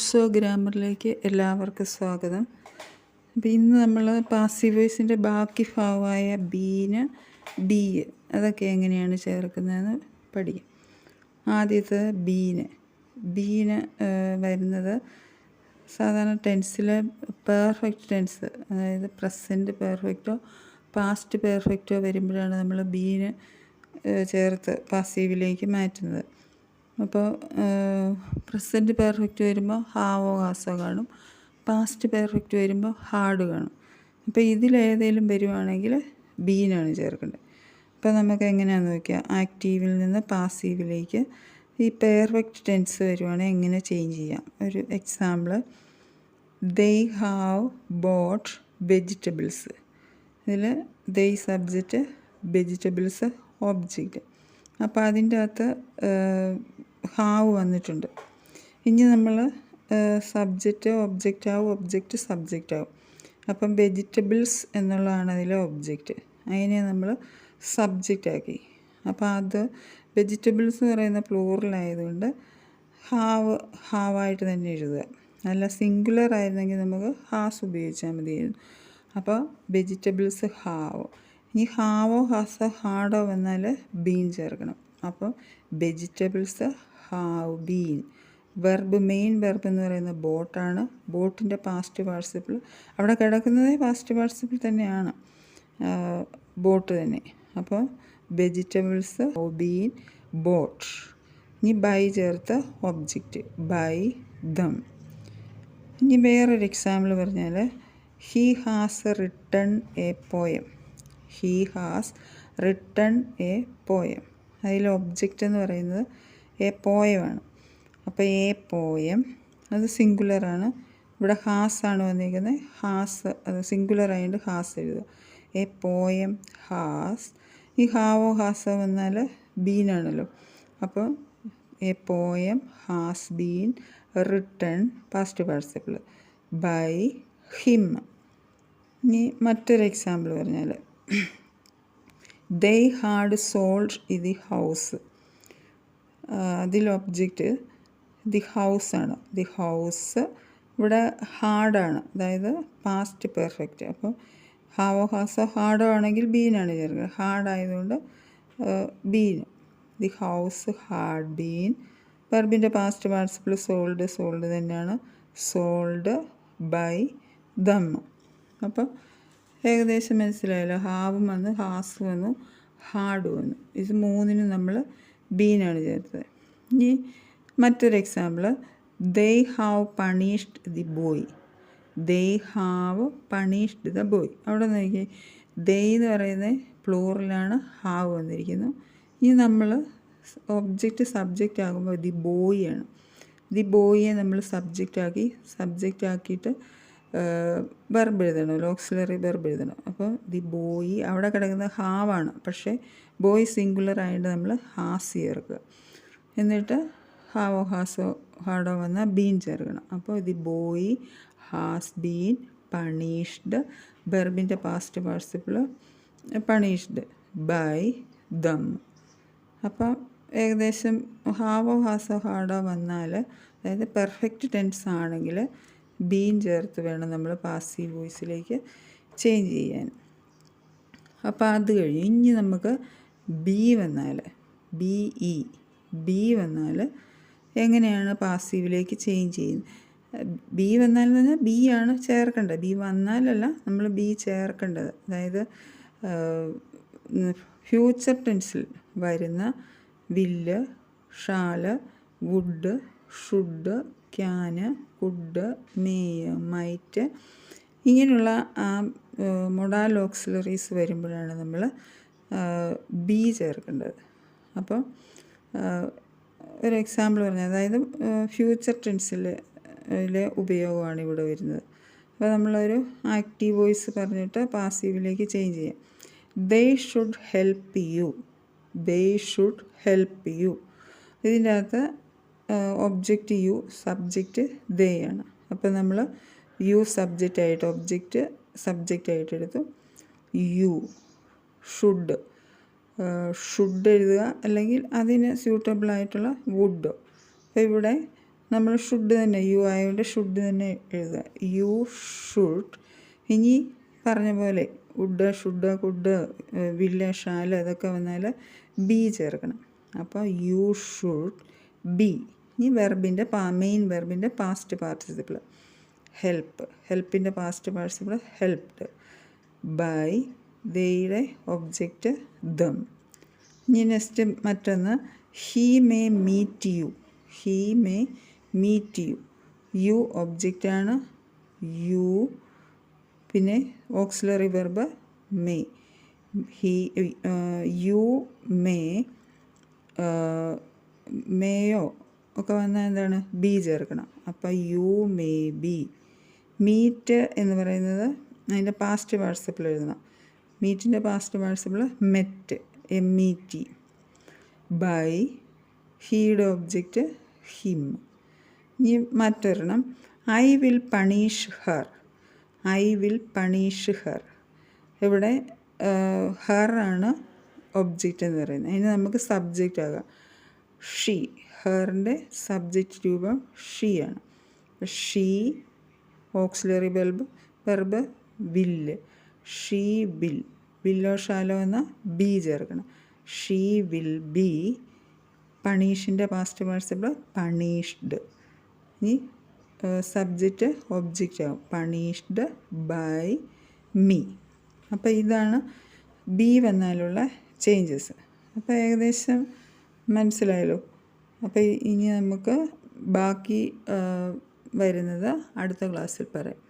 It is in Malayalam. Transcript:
ഓൾസോ ഗ്രാമറിലേക്ക് എല്ലാവർക്കും സ്വാഗതം. അപ്പോൾ ഇന്ന് നമ്മൾ പാസീവ് വോയിസിൻ്റെ ബാക്കി ഭാഗമായ ബീന് ഡി അതൊക്കെ എങ്ങനെയാണ് ചേർക്കുന്നതെന്ന് പഠിക്കും. ആദ്യത്തെ ബീന് വരുന്നത് സാധാരണ ടെൻസിലെ പെർഫെക്റ്റ് ടെൻസ്, അതായത് പ്രസൻറ്റ് പെർഫെക്റ്റോ പാസ്റ്റ് പെർഫെക്റ്റോ വരുമ്പോഴാണ് നമ്മൾ ബീന് ചേർത്ത് പാസീവിലേക്ക് മാറ്റുന്നത്. അപ്പോൾ പ്രസൻറ്റ് പെർഫെക്റ്റ് വരുമ്പോൾ ഹാവോ ഹാസോ കാണും, പാസ്റ്റ് പെർഫെക്റ്റ് വരുമ്പോൾ ഹാഡ് കാണും. അപ്പോൾ ഇതിലേതെങ്കിലും വരുവാണെങ്കിൽ ബീനാണ് ചേർക്കേണ്ടത്. അപ്പോൾ നമുക്ക് എങ്ങനെയാണെന്ന് നോക്കിയാൽ ആക്റ്റീവിൽ നിന്ന് പാസീവിലേക്ക് ഈ പെർഫെക്റ്റ് ടെൻസ് വരുവാണെങ്കിൽ എങ്ങനെ ചേഞ്ച് ചെയ്യാം. ഒരു example, they have bought vegetables. ഇതിൽ ദേ സബ്ജക്റ്റ്, വെജിറ്റബിൾസ് ഒബ്ജക്റ്റ്. അപ്പോൾ അതിൻ്റെ അകത്ത് ഹാവ് വന്നിട്ടുണ്ട്. ഇനി നമ്മൾ സബ്ജക്റ്റ് ഒബ്ജക്റ്റ് ആവും, ഒബ്ജക്റ്റ് സബ്ജക്റ്റ് ആവും. അപ്പം വെജിറ്റബിൾസ് എന്നുള്ളതാണ് അതിലെ ഒബ്ജക്റ്റ്, അതിനെ നമ്മൾ സബ്ജക്റ്റ് ആക്കി. അപ്പോൾ അത് വെജിറ്റബിൾസ് എന്ന് പറയുന്ന പ്ലൂറലായതുകൊണ്ട് ഹാവായിട്ട് തന്നെ എഴുതുക. അല്ല സിംഗുലർ ആയിരുന്നെങ്കിൽ നമുക്ക് ഹാസ് ഉപയോഗിച്ചാൽ മതിയായിരുന്നു. അപ്പോൾ വെജിറ്റബിൾസ് ഹാവ്. ഇനി ഹാവോ ഹാസോ ഹാഡോ വന്നാൽ ബീൻ ചേർക്കണം. അപ്പോൾ vegetables have been. Verb, main verb എന്ന് പറയുന്നത് ബോട്ടാണ്. ബോട്ടിൻ്റെ പാസ്റ്റ് പാർട്ടിസിപ്പിൾ അവിടെ കിടക്കുന്നത് പാസ്റ്റ് പാർട്ടിസിപ്പിൾ തന്നെയാണ്, ബോട്ട് തന്നെ. അപ്പോൾ വെജിറ്റബിൾസ് ബീൻ ബോട്ട്. ഇനി ബൈ ചേർത്ത് ഒബ്ജക്റ്റ്, ബൈ ദം. ഇനി വേറൊരു എക്സാമ്പിൾ പറഞ്ഞാൽ, he has written A poem. He has written A poem. അതിൽ ഒബ്ജക്റ്റ് എന്ന് പറയുന്നത് എ പോയമാണ്. അപ്പോൾ എ പോയം അത് സിംഗുലറാണ്. ഇവിടെ ഹാസ് ആണ് വന്നിരിക്കുന്നത്. ഹാസ് അത് സിംഗുലർ ആയതുകൊണ്ട് ഹാസ് എഴുതുക. A poem has. ഈ ഹാവോ ഹാസോ വന്നാൽ ബീനാണല്ലോ. അപ്പോൾ a poem has been written past participle by him. ഇനി മറ്റൊരു എക്സാമ്പിൾ പറഞ്ഞാൽ, they had sold the house. അതിൽ ഒബ്ജക്റ്റ് ദി ഹൗസാണ്. ദി ഹൗസ് ഇവിടെ ഹാർഡാണ്, അതായത് പാസ്റ്റ് പെർഫെക്റ്റ്. അപ്പോൾ ഹാവോ ഹാസോ ഹാർഡോ ആണെങ്കിൽ ബീനാണ് ചേർക്കുക. ഹാർഡായതുകൊണ്ട് been. The house had been. വെർബിൻ്റെ പാസ്റ്റ് പാർട്ടിസിപ്പിൾ സോൾഡ് തന്നെയാണ്. Sold by them. അപ്പോൾ ഏകദേശം മനസ്സിലായല്ലോ. ഹാവും വന്നു, ഹാസ് വന്നു, ഹാഡ് വന്നു. ഇത് മൂന്നിനും നമ്മൾ ബീനാണ് ചേർത്തത്. ഇനി മറ്റൊരു example, they have punished the boy. They have punished the boy. അവിടെ നോക്കി, ദേ എന്ന് പറയുന്നത് പ്ലൂറലാണ്, ഹാവ് വന്നിരിക്കുന്നു. ഇനി നമ്മൾ ഒബ്ജക്റ്റ് സബ്ജക്റ്റ് ആകുമ്പോൾ ദി ബോയ് ആണ്. ദി ബോയിയെ നമ്മൾ സബ്ജക്റ്റ് ആക്കിയിട്ട് വെർബ് എഴുതണം, ഓക്സിലറി വെർബ് എഴുതണം. അപ്പോൾ ദി ബോയ് അവിടെ കിടക്കുന്ന ഹാവാണ്, പക്ഷേ ബോയ് സിംഗുലർ ആയിട്ട് നമ്മൾ ഹാസ് ചേർക്കുക. എന്നിട്ട് ഹാവോ ഹാസോ ഹാഡോ വന്നാൽ ബീൻ ചേർക്കണം. അപ്പോൾ the boy has been punished. വെർബിൻ്റെ past participle punished by them. അപ്പം ഏകദേശം ഹാവോ ഹാസോ ഹാഡോ വന്നാൽ, അതായത് പെർഫെക്റ്റ് ടെൻസ് ആണെങ്കിൽ ബീൻ ചേർത്ത് വേണം നമ്മൾ പാസീവ് വോയിസിലേക്ക് ചേഞ്ച് ചെയ്യാൻ. അപ്പോൾ അത് കഴിഞ്ഞ് ഇനി നമുക്ക് ബി വന്നാൽ, ബി വന്നാൽ എങ്ങനെയാണ് പാസീവിലേക്ക് ചേഞ്ച് ചെയ്യുന്നത്. ബി വന്നാൽ എന്ന് പറഞ്ഞാൽ ബി ആണ് ചേർക്കേണ്ടത്. ബി വന്നാലല്ല നമ്മൾ ബി ചേർക്കേണ്ടത്. അതായത് ഫ്യൂച്ചർ ടെൻസിൽ വരുന്ന will, shall, would, should, can, could, may, might, ഇങ്ങനെയുള്ള മൊഡാൽ ഓക്സിലറീസ് വരുമ്പോഴാണ് നമ്മൾ ബി ചേർക്കേണ്ടത്. അപ്പോൾ ഒരു എക്സാമ്പിൾ പറഞ്ഞാൽ, അതായത് ഫ്യൂച്ചർ ടെൻസിലെ ഉപയോഗമാണ് ഇവിടെ വരുന്നത്. അപ്പോൾ നമ്മളൊരു ആക്റ്റീവ് വോയിസ് പറഞ്ഞിട്ട് പാസീവിലേക്ക് ചേഞ്ച് ചെയ്യാം. They should help you. They should help you. ഇതിൻ്റെ അകത്ത് ഒബ്ജക്റ്റ് യു, സബ്ജക്റ്റ് ദേ ആണ്. അപ്പോൾ നമ്മൾ യു സബ്ജക്റ്റായിട്ട്, ഒബ്ജക്റ്റ് സബ്ജക്റ്റായിട്ട് എടുത്തു. യു ഷുഡ് എഴുതുക, അല്ലെങ്കിൽ അതിന് സ്യൂട്ടബിളായിട്ടുള്ള വുഡ്. അപ്പോൾ ഇവിടെ നമ്മൾ ഷുഡ് തന്നെ യു ആയതുകൊണ്ട് ഷുഡ് തന്നെ എഴുതുക. You should. ഇനി പറഞ്ഞ പോലെ would, should, could, will, shall അതൊക്കെ വന്നാൽ ബി ചേർക്കണം. അപ്പോൾ യു ഷുഡ് ബി. ഇനി വെർബിൻ്റെ മെയിൻ വെർബിൻ്റെ പാസ്റ്റ് പാർട്ടിസിപ്പിൾ ഹെൽപ്പ്. ഹെൽപ്പിൻ്റെ പാസ്റ്റ് പാർട്ടിസിപ്പിൾ ഹെൽപ്ഡ്. ബൈ ദയുടെ ഒബ്ജക്റ്റ് ദം. ഇനി നെക്സ്റ്റ് മറ്റൊന്ന് he may meet you. He may meet you. You ഒബ്ജക്റ്റാണ്. യു പിന്നെ auxiliary verb may. You may മേയോ ഒക്കെ വന്നാൽ എന്താണ് ബി ചേർക്കണം. അപ്പോൾ യു മേ ബി. മീറ്റ് എന്ന് പറയുന്നത് അതിൻ്റെ പാസ്റ്റ് പാർട്ടിസിപ്പിൾ എഴുതണം. മീറ്റിൻ്റെ past participle met, MET. By ഹീയുടെ ഒബ്ജക്റ്റ് ഹിം. ഇനി മറ്റൊരെണ്ണം I will punish her. I will punish her. ഇവിടെ ഹർ ആണ് ഒബ്ജക്റ്റ് എന്ന് പറയുന്നത്. അതിന് നമുക്ക് സബ്ജക്റ്റ് ആകാം ഷീ. ഹറിൻ്റെ സബ്ജക്റ്റ് രൂപം ഷീ ആണ്. She auxiliary verb will. She will. വില്ലോ ഷാലോ എന്ന ബി ചേർക്കണം. She will be. പണീഷിൻ്റെ പാസ്റ്റ് പാർട്ടിസിപ്പിൾ പണീഷ്ഡ്. ഇനി സബ്ജക്റ്റ് ഒബ്ജക്റ്റ് ആകും പണീഷ്ഡ് ബൈ മീ. അപ്പോൾ ഇതാണ് ബി വന്നാലുള്ള ചേഞ്ചസ്. അപ്പോൾ ഏകദേശം മനസ്സിലായല്ലോ. അപ്പോൾ ഇനി നമുക്ക് ബാക്കി വരുന്നത് അടുത്ത ക്ലാസ്സിൽ പറയാം.